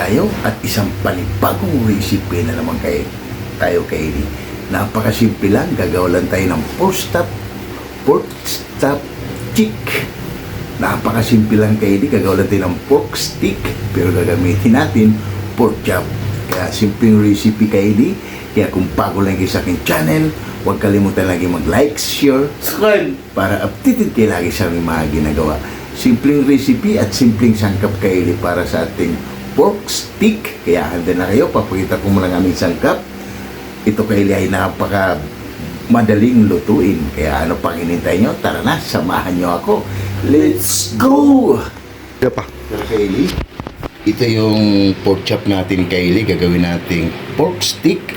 tayo at isang panibagong recipe na naman tayo kaili. Napakasimple lang, gagawa lang tayo ng pork chop chick. Napakasimple lang kaili, gagawa lang tayo ng pork stick, pero gagamitin natin pork chop. Kaya simpleng recipe kaili. Kaya kung bago lang kayo sa aking channel, huwag kalimutan lagi mag-like, share, subscribe para updated kayo lagi sa aming mga ginagawa. Simpleng recipe at simpleng sangkap kaili para sa ating pork stick. Kaya handa na kayo, papakita ko muna ng aming sangkap. Ito kaili ay napaka madaling lutuin. Kaya ano pang hinintay nyo? Tara na, samahan nyo ako. Let's go! Kaili, ito yung pork chop natin kaili. Gagawin nating pork stick.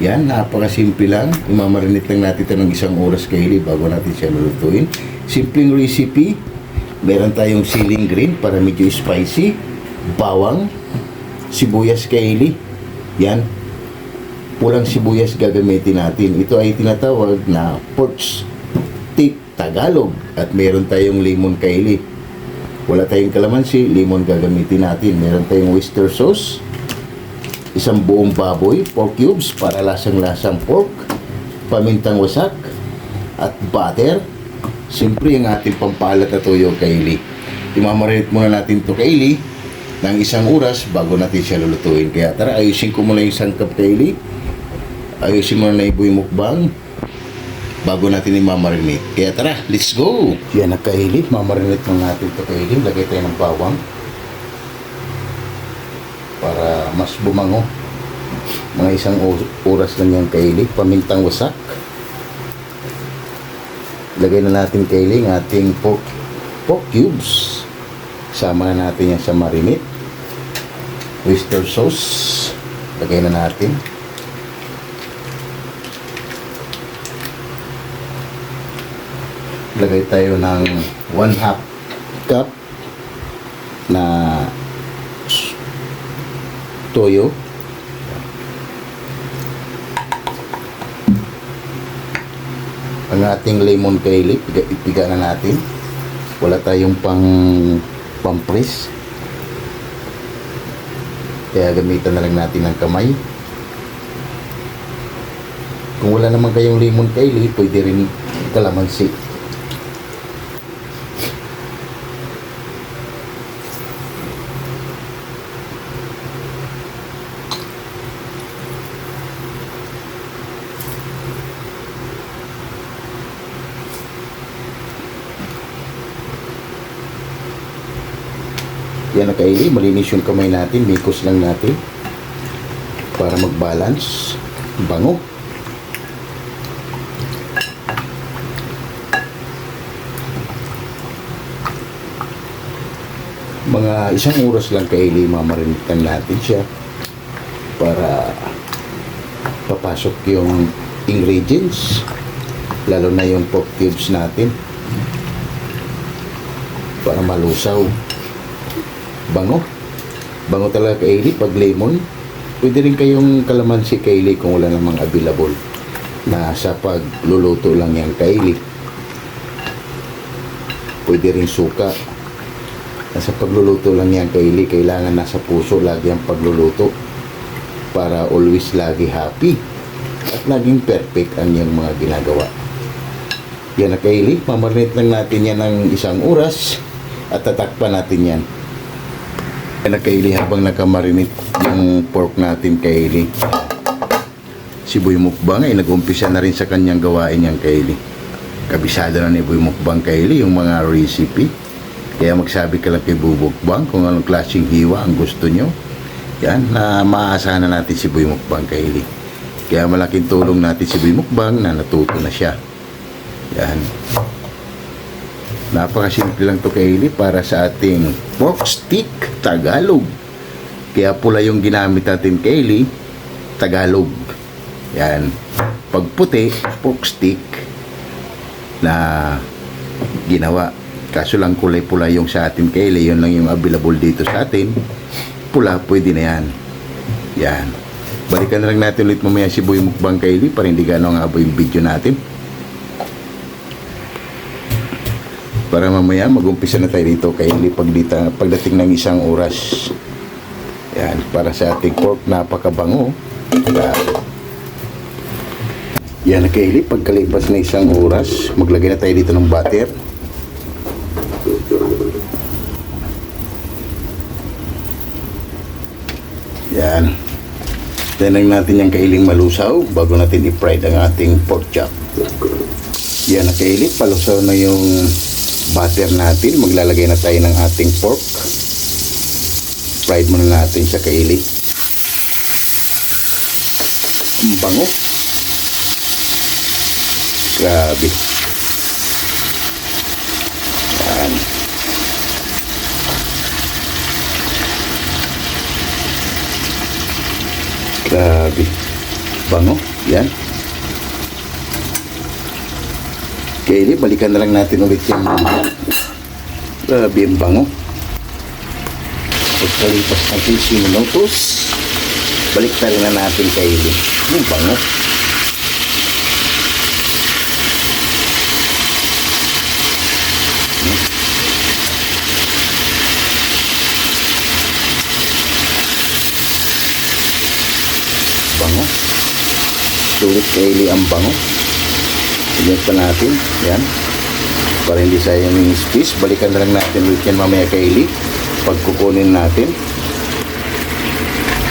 Yan, napakasimple lang. Imamarinate lang natin ito ng 1 oras kaili bago natin siya lulutuin. Simpleng recipe. Meron tayong siling green para medyo spicy, bawang, sibuyas kaili. Yan, pulang sibuyas gagamitin natin. Ito ay tinatawag na pork stick Tagalog. At meron tayong lemon kaili. Wala tayong kalamansi, lemon gagamitin natin. Meron tayong oyster sauce, isang buong baboy, pork cubes para lasang-lasang pork, pamintang wasak, at butter. Siyempre yung ating pampalat na toyo kaili. Imamarinate muna natin to kaili ng 1 oras bago natin siya lulutuin. Kaya tara, ayusin ko muna yung sangkap kaili. Ayusin muna na ibuy mukbang bago natin imamarinate. Kaya tara, let's go! Yan na kaili, mamarinate muna natin to kaili. Lagay tayo ng bawang para mas bumango. Mga 1 oras lang yan kaili. Pamintang wasak. Lagay na natin kaili ng ating pork cubes. Sama na natin yan sa marinate. Oyster sauce. Lagay na natin. Lagay tayo ng 1/2 cup na toyo. Ang ating lemon kaili, ipiga na natin. Wala tayong pang-press. Kaya gamitan na lang natin ng kamay. Kung wala naman kayong lemon kaili, pwede rin kalamansi. Yan na kaili, malinis yung kamay natin, mikos lang natin para mag-balance. Bango. Mga 1 oras lang kaili, mamarinitan natin siya para papasok yung ingredients, lalo na yung pork cubes natin para malusaw. Bango talaga kaili pag lemon. Pwede rin kayong kalamansi kaili kung wala namang available. Nasa pagluluto lang yan kaili. Pwede rin suka. Nasa pagluluto lang yan kaili. Kailangan nasa puso lagi ang pagluluto para always lagi happy at laging perfect ang iyong mga ginagawa. Yan na kaili, mamarinate lang natin yan ng 1 oras at tatakpan natin yan. Yan na kaili, habang nakamarinate yung pork natin kaili, si Boy Mukbang ay nag-umpisa na rin sa kanyang gawain yan kaili. Kabisado na ni Boy Mukbang kaili yung mga recipe. Kaya magsabi ka lang kay Boy Mukbang kung anong klaseng hiwa ang gusto nyo. Yan, na maaasahan na natin si Boy Mukbang kaili. Kaya malaking tulong natin si Boy Mukbang na natuto na siya. Yan. Napakasimple lang to kaili para sa ating pork stick Tagalog. Kaya pula yung ginamit natin kaili, Tagalog. Yan. Pag puti, pork stick na ginawa. Kaso lang kulay pula yung sa atin kaili, yun lang yung available dito sa atin. Pula, pwede na yan. Yan. Balikan na lang natin ulit mamaya si Boy Mukbang kaili para hindi gano'ng abo yung video natin. Para mamaya mag-umpisa na tayo dito kaili pagdating ng 1 oras. Yan, para sa ating pork, napakabango. Yan na kaili, pagkalipas na isang oras, maglagay na tayo dito ng butter. Yan. Tinang natin yung kailing malusaw bago natin i-fried ang ating pork chop. Yan na kaili, palusaw na yung butter natin. Maglalagay na tayo ng ating pork. Fried muna natin sa kaili. Ang bango. Grabe. Yan. Grabe. Bango. Yan. Kaili, balikan na lang natin ulit yung grabe ang bango. Pagkalipas ng 15 minutos, balik na rin na natin kaili. Yung bango. Bango. Sulit kaili ang bango. Tignan pa natin. Yan. Para hindi sayang yung space, balikan na lang natin ulit yan mamaya kaili. Pagkukunin natin.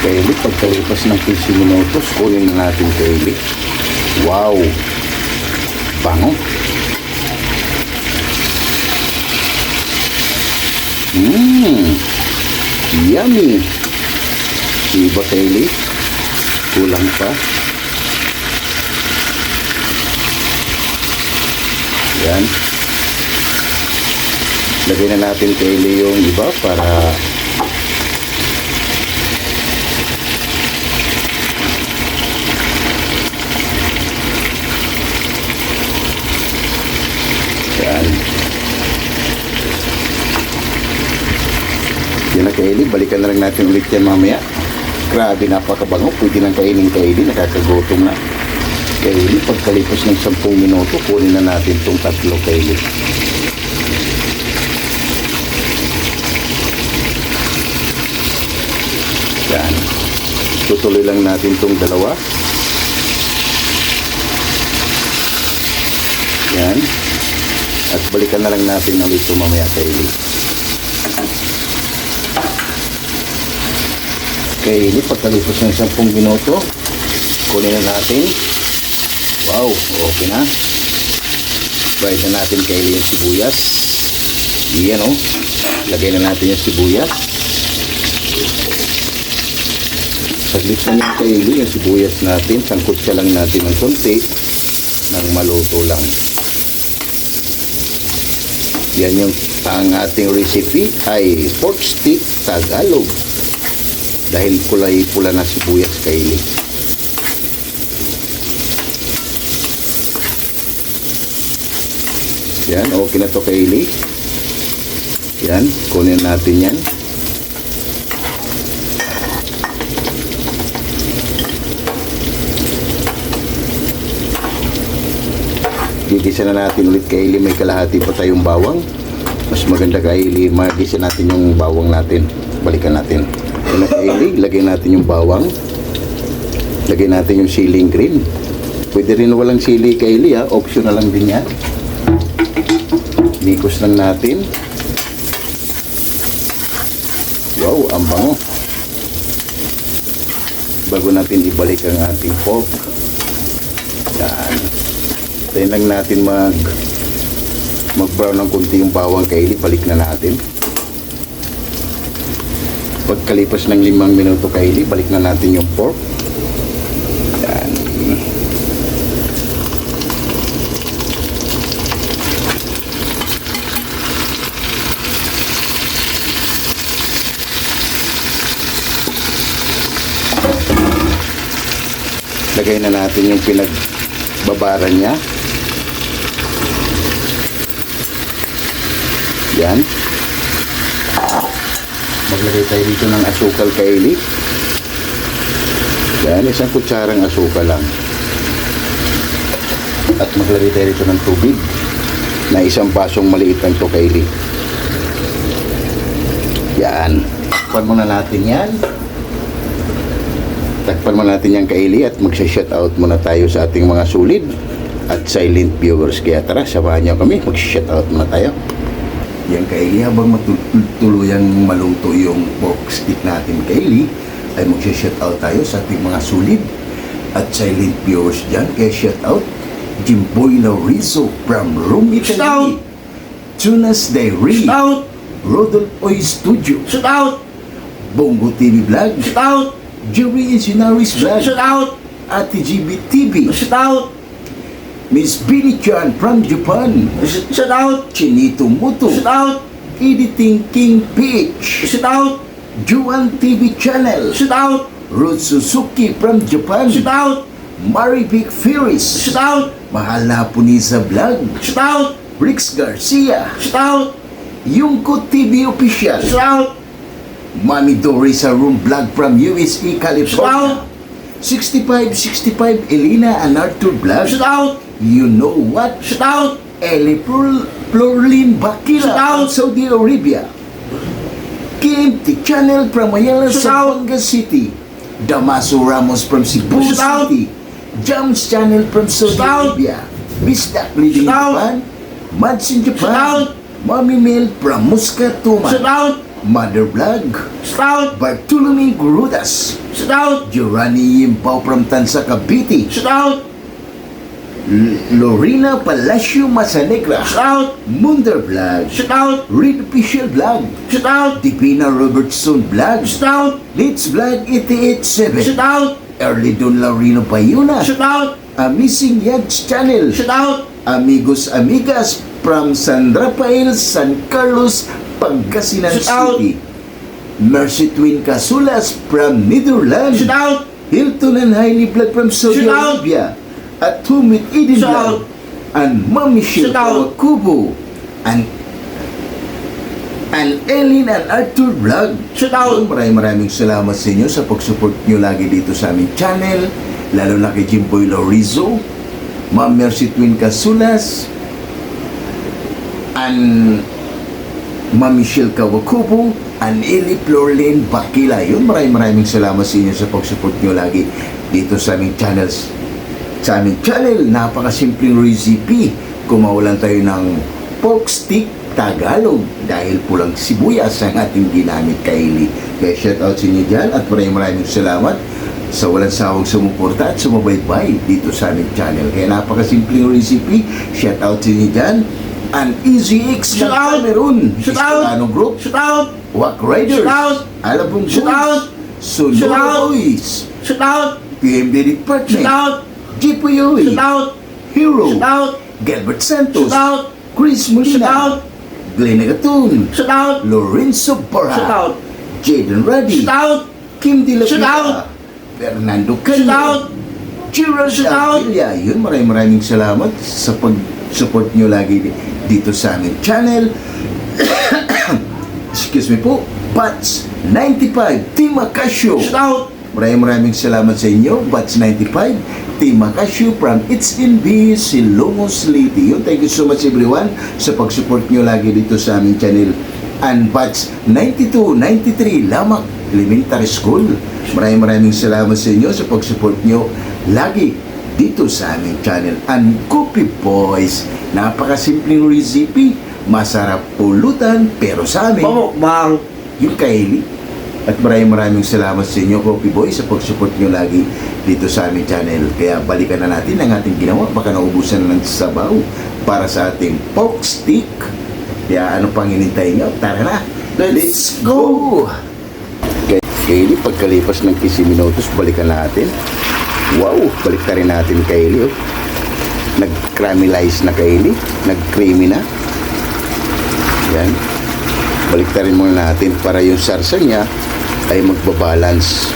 Kaili, pagkalipas ng 15 minutos, kunin na natin kaili. Wow! Bango! Yummy! Diba kaili? Kulang pa. Yan. Lagay na natin kaili yung iba para yan. Yan na kaili. Balikan na lang natin ulit yan mamaya. Grabe, napakabango. Pwede nang kainin kaili. Nakakagutom na. Kaili, pagkalipas ng 10 minuto, kunin na natin itong 3 kaili. Yan. Tutuloy lang natin itong 2. Yan. At balikan na lang natin ulit ito mamaya kaili. Kaili, pagkalipas ng 10 minuto, kunin na natin. Wow, okay na. Fried na natin kaili yung sibuyas. Yan o. Lagay na natin yung sibuyas. Saglit na yung kaili yung sibuyas natin. Sangkot siya lang natin ng konti nang maluto lang. Yan yung ang ating recipe ay pork stick Tagalog. Dahil kulay pula na sibuyas kaili. Yan, okay na to kaili. Yan, kunin natin yan. Gigisa na natin ulit kaili. May kalahati pa tayong bawang. Mas maganda kaili, magisa natin yung bawang natin. Balikan natin. Yan na kaili, lagay natin yung bawang. Lagay natin yung siling green. Pwede rin walang sili kaili ha, optional lang din yan. Nikos lang natin. Wow, ang bango. Bago natin ibalik ang ating pork. Yan. Tayo lang natin mag-brown ng kunti yung bawang kaili. Balik na natin. Pagkalipas ng 5 minuto kaili, balik na natin yung pork. Yan. Lagay na natin yung pinagbabaran niya. Yan. Maglagay tayo dito ng asukal kaili. Yan, isang kutsarang asukal lang. At maglagay tayo dito ng tubig na isang basong maliit lang to kaili. Yan. Takpan muna natin yan. Takpan mo natin yung Kaili at magsha-shoutout muna tayo sa ating mga sulit at silent viewers. Kaya tara, samahan niyo kami, magsha-shoutout muna tayo. Yung Kaili, habang matuluyang maluto yung pork stick natin Kaili, ay magsha-shoutout tayo sa ating mga sulit at silent viewers dyan. Kaya shoutout Jimboy Laurizo from Rome, Italy, Tunas Diary, Rodolfoy Studio, Bongo TV Vlog, Jerry Engineers Vlog, Ate GB TV, Miss Billy Chan from Japan, Chinito Muto, Editing King Peach, Juan TV Channel, Ruth Suzuki from Japan, Marivic Ferris, Mahal na Punisa Vlog, Rix Garcia, Yungko TV Official, Mami Doris sa Room Vlog from USA, California, 6565 Elena and Arthur Vlog, You Know What, Eli Florlin Bakila from Saudi Arabia, KMT Channel from Ayala, Zamboanga City, Damaso Ramos from Cebu City, Jams Channel from Saudi Arabia, Bisdak Living in Japan, Mads in Japan, Mami Mel from Muscat, Tuman, Mother Vlog, Bartolome Grudas, Giovanni Yimpaw from Tansa, Cavite, Lorena Palacio Masanegra, Munder Vlog, Reed Official Vlog, Divina Robertson Vlog, Litz Vlog 887, Early Don Laurino Payuna, Amazing Yags Channel, Amigos Amigas from San Rafael, San Carlos, Pangasinan City, Mercy Twin Casulas from Netherlands, Hilton and Hailey Vlog from Saudi Arabia, at Humit Eden Vlog, and Mami Michelle Kawakubo, and Ellen and Arthur Vlog. Maraming salamat sa inyo sa pag-support nyo lagi dito sa aming channel, lalo na kay Jimboy Laurizo, Ma'am Mercy Twin Casulas, and Ma'am Michelle Kawakubo, and Eli Florlin Bakila. Yun, maraming salamat sa inyo sa pag-support nyo lagi dito sa aming channels. Sa aming channel, napakasimpleng recipe. Kumawalan tayo ng pork stick Tagalog dahil pulang sibuyas ang ating ginamit Kaili. Kaya shoutout sa inyo dyan at maraming salamat sa walang sawang sumuporta at sumabaybay dito sa aming channel. Kaya napakasimpleng recipe. Shoutout sa inyo dyan. And Easy X ng Cameroon, Iskano Group, Wack Riders, Alabong Boys, Sonora Boys, PMD Department, Jipoyoy, Hero, Gilbert Santos, Chris Molina, Glenn Agatun, Lorenzo Barra, Jaden Ruddy, Kim De La Pita, Fernando Canyo, Gerald Avila. Yun, maraming salamat sa pag-support nyo lagi dito sa aming channel. Excuse me po, Bats 95 Team Acasio. Maraming salamat sa inyo, Bats 95 Team Acasio from It's in B, Silongos Liti. Yun, thank you so much everyone sa pag-support nyo lagi dito sa aming channel. And Bats 92, 93 Lamak Elementary School. Maraming salamat sa inyo sa pag-support nyo lagi dito sa aming channel. And Coffee Boys, napakasimpleng recipe, masarap pulutan, pero sa amin yung Kaili. At maraming salamat sa inyo Coffee Boys sa pag-support nyo lagi dito sa aming channel. Kaya balikan na natin ang ating ginawa, baka naubusan ng sabaw para sa ating pork stick. Kaya ano pang hinintay nyo? Tara na, let's go! Kaili, pagkalipas ng 15 minutos, balikan natin. Wow, balik na rin natin Kaili. Oh. Nag-caramelize na Kaili, nag-creamy na. Yan. Balik na rin muna natin para yung sarsa niya ay magbabalance,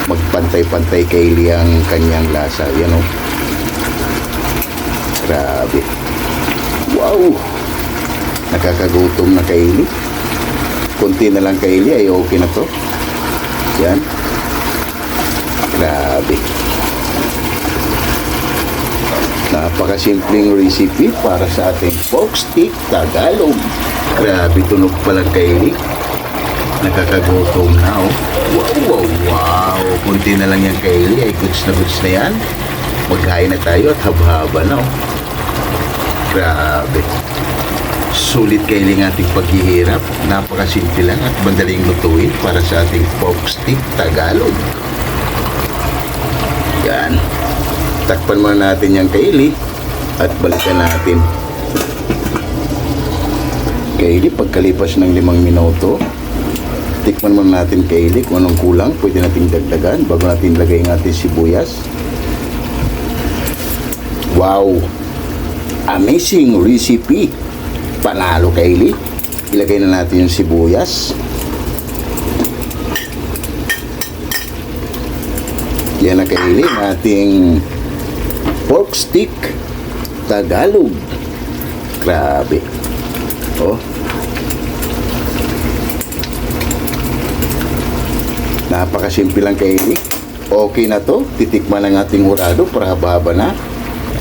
magpantay-pantay Kaili ang kanyang lasa. Yan o. Grabe. Wow. Nakakagutom na Kaili. Kunti na lang Kaili ay okay na to. Yan. Grabe. Napakasimpleng recipe para sa ating pork stick Tagalog. Grabe, tunog pala Kaili. Nakakagutom na oh. Wow. Wow, wow. Kunti na lang yan, Kaylee. Ay, goods na yan. Maghain na tayo at haba-haba na, oh. Grabe. Sulit, Kaylee, ng ating paghihirap. Napakasimple lang at madaling lutuin para sa ating pork stick Tagalog. Yan. Takpan muna natin yan, Kaylee. At balikan natin. Kaylee, pagkalipas ng 5 minuto, tikman muna natin, Kaylee, kung anong kulang. Pwede natin dagdagan bago natin lagay ang ating sibuyas. Wow! Amazing recipe! Panalo, Kaylee. Ilagay na natin yung sibuyas. Yan na, Kaylee, ating pork stick Tagalog. Grabe. Oh. Napakasimple lang, Kaylee. Okay na to. Titikman ang ating hurado para haba-haba na.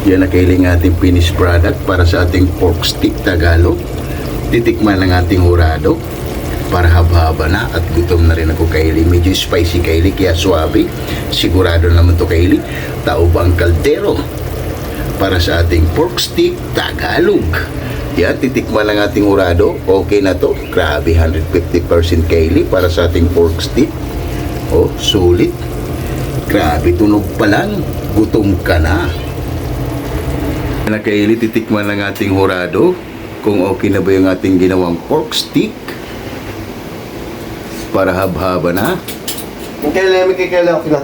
Yan na, Kaylee, ng ating finished product para sa ating pork stick Tagalog. Titikman ang ating hurado para haba-haba na at gutom na rin ako, Kaylee. Medyo spicy, Kaylee, kaya suabe. Sigurado naman to, Kaylee. Tao ba ang kaldero para sa ating pork stick Tagalog? Yan, titikman ang ating hurado. Okay na to. Grabe, 150% Kaylee para sa ating pork stick. Oh, sulit. Grabe, tunog pa lang. Gutom ka na. Na, Kaylee, titikman ang ating hurado kung okay na ba yung ating ginawang pork stick para hab-haba na. May kailan okay na.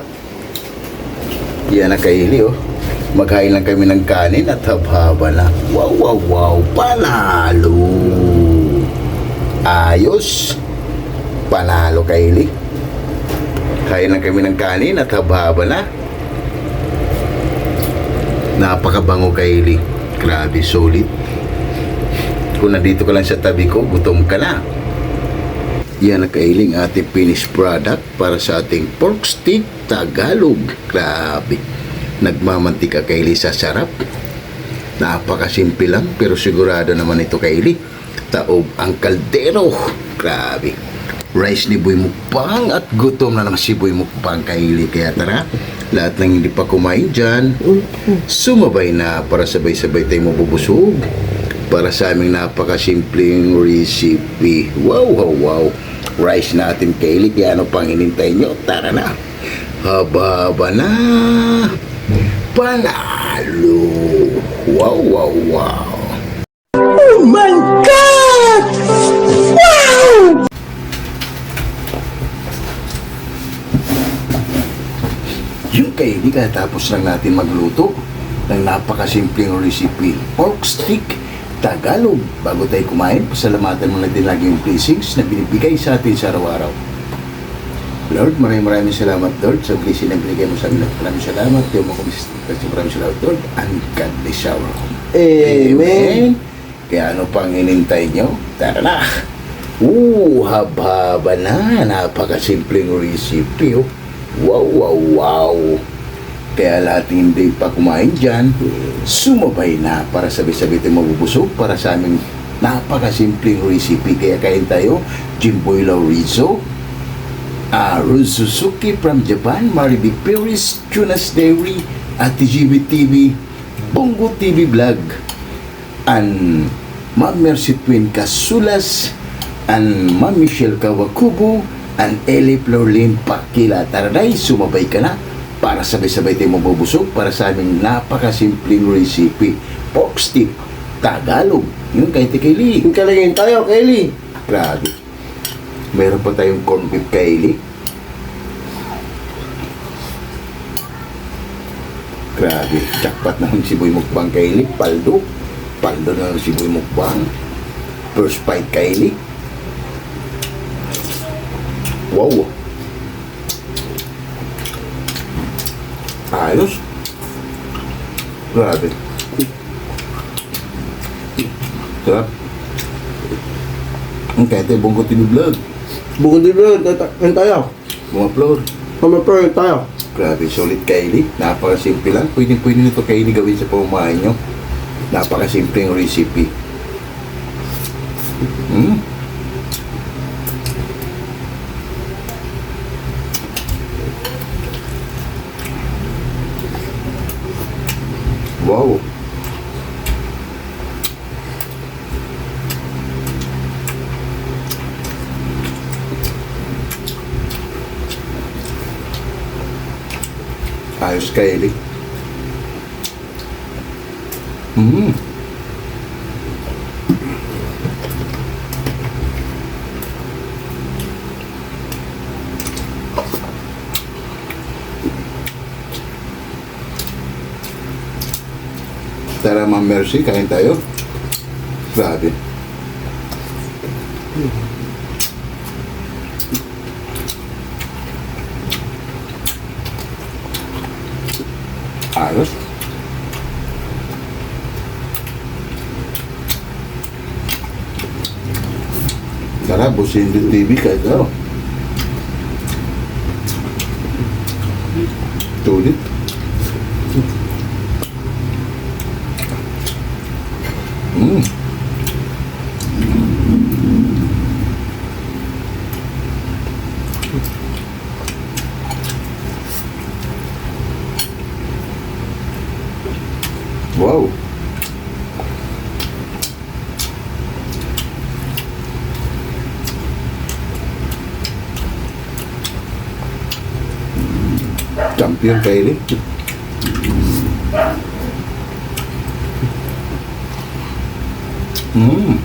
Yan na, Kaylee, oh. Maghain lang kami ng kanin at hab-haba na. Wow, wow, wow. Panalo. Ayos. Panalo, Kaylee. Kain lang kami ng kanin at hab-haba na. Napakabango, Kaylee. Grabe, solid. Kung nandito ka lang sa tabi ko, gutom ka na. Yan na, Kaylee, ang ating finished product para sa ating pork stick Tagalog. Grabe. Nagmamantika, Kaylee, sa sarap. Napakasimple lang, pero sigurado naman ito, Kaylee. Taob ang kaldero. Grabe. Rice ni Boy Mukbang at gutom na naman si Boy Mukbang, Kaylee. Kaya tara, lahat ng hindi pa kumain dyan, sumabay na para sabay-sabay tayo mabubusog para sa aming napakasimpleng recipe. Wow, wow, wow. Rice natin, Kaylee. Kaya ano pang hinintay nyo? Tara na. Haba-haba na. Panalo. Wow, wow, wow. Oh my God! Wow! Yung, Kaylee, katapos lang natin magluto ng napakasimpleng recipe, pork stick Tagalog. Bago tayo kumain, pasalamatan mo na din lagi yung blessings na binibigay sa atin sa araw-araw. Lord, maraming salamat, Lord, sa blessing na binigay mo sa amin. Maraming salamat. Tiyo mo maraming salamat, Lord, and God bless shower. Amen. Kaya ano pang inintay nyo? Tara na. Haba-haba na. Napakasimpleng recipe, oh. Wow, wow, wow. Kaya lahat hindi pa kumain dyan, sumabay na para sabay-sabay tayo mabubusog para sa aming napakasimpleng recipe. Kaya kain tayo, Jimboy Laurizo, Ruzuzuki from Japan, Mariby Paris, Tunas Dairy, Ate GB TV, Bongo TV Vlog, and Ma'am Mercy Twin Casulas, and Ma'am Michelle Kawakubo, and Eli Florlin Pakila. Taranay, sumabay ka na para sabay-sabay tayo mabubusog para sa aming napakasimpleng recipe, pork stick Tagalog. Yung kay Kaylee. Yung kalagin tayo, Kaylee. Grabe. Meron pa tayong corned beef, Kaylee. Grabe. Jackpot na ng Siboy Mukbang, Kaylee. Paldo. Paldo na ng Siboy Mukbang. First bite, Kaylee. Wow. Ayos. Grabe. Sarap. Kaya tayo Bongo TV Vlog. Bukod dito, kain tayo. Mga floor. Pamapro tayo. Grabe, solid, Kaylee. Napakasimple lang. Pwede nito, Kaylee, gawin sa pamamahay nyo. Napakasimpleng recipe. Wow. Ayos ka, Eli. Mm. Tara, Ma'am Mercy, kain tayo. Grabe. Ayos. Tara, busin yung TV kahit ano. Tulit. Mm. Wow. Champion kayo ni. Mm.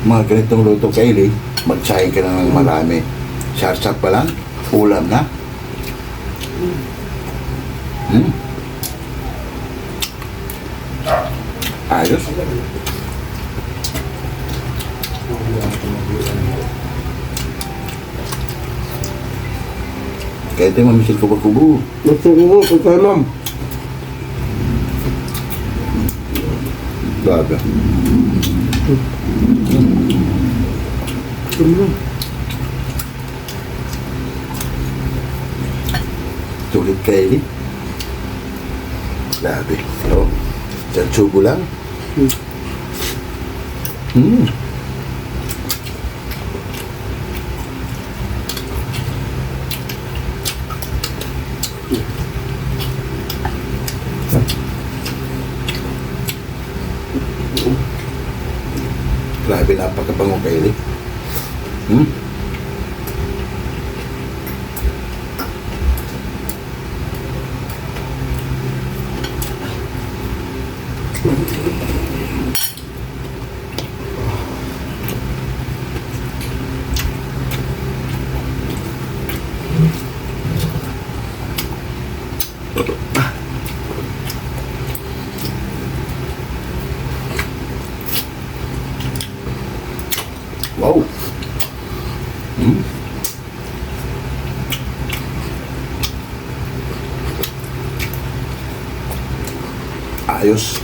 Mga ganitong luto kaili, magsahin ka na ng marami. Sarsap pa lang, ulam na. Hmm. Ayos. Kaya tayo mamisil kubo-kubo. Gusto ko po, pagkain ma'am. Grabe. Sulit kaili. Grabe. Oh. Diyan subo lang. Hmm. Grabe, napakabango kaili. Hmm. Wow. Hmm. Ayos.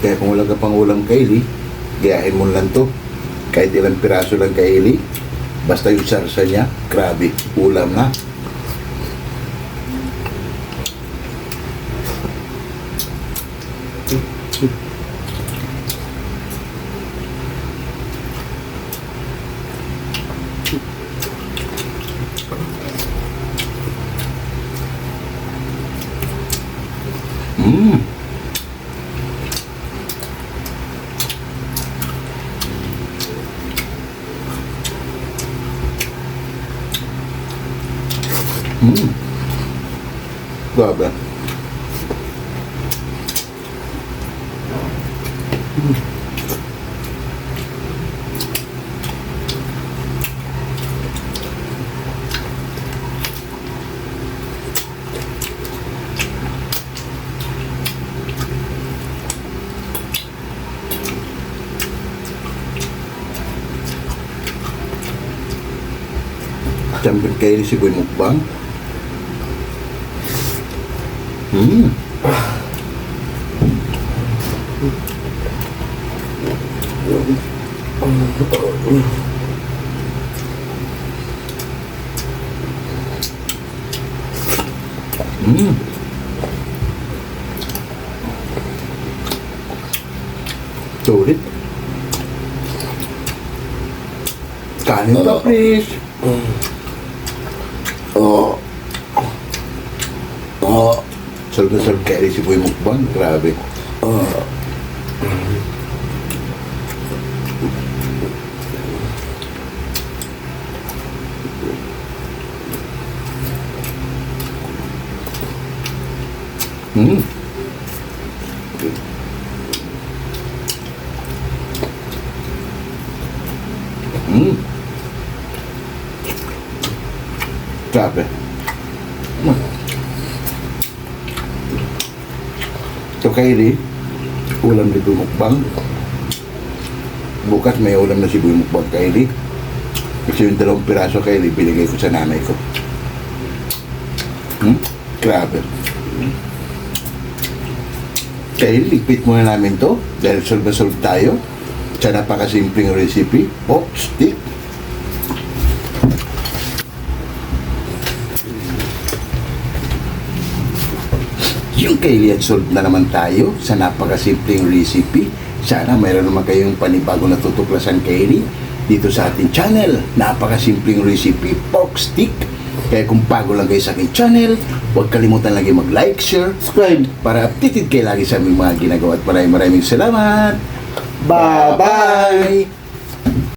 Kaya kung wala ka pang ulam kaili, gayahin mo lang to. Kahit ilang piraso lang kaili, basta yung sarsa niya, grabe, ulam na. Mmm. Grabe. Champion Kaili si Boy Mukbang. Hmm. Hmm. Sulit. Kanin pa, please. Oh. Oh. Solve na solve Kaili si Boy Mukbang. Grabe. Hmm. Hmm. Grabe. Ito Kaili, ulam ni Boy Mukbang. Bukas may ulam na si Boy Mukbang Kaili. Kasi yung 2 piraso Kaili, binigay ko sa nanay ko. Hmm? Grabe. Kaili, ligpit muna namin to dahil solve na solve tayo sa napakasimpleng recipe, pork stick. Yung Kaili at solve na naman tayo sa napakasimpleng recipe. Sana mayroon naman kayong panibago na tutuklasan Kaili dito sa ating channel. Napakasimpleng recipe, pork stick. Kaya kung bago lang kayo sa aking channel, huwag kalimutan lagi mag-like, share, Subscribe. para updated kayo lagi sa aming mga ginagawa. At maraming salamat! Bye-bye. Bye-bye!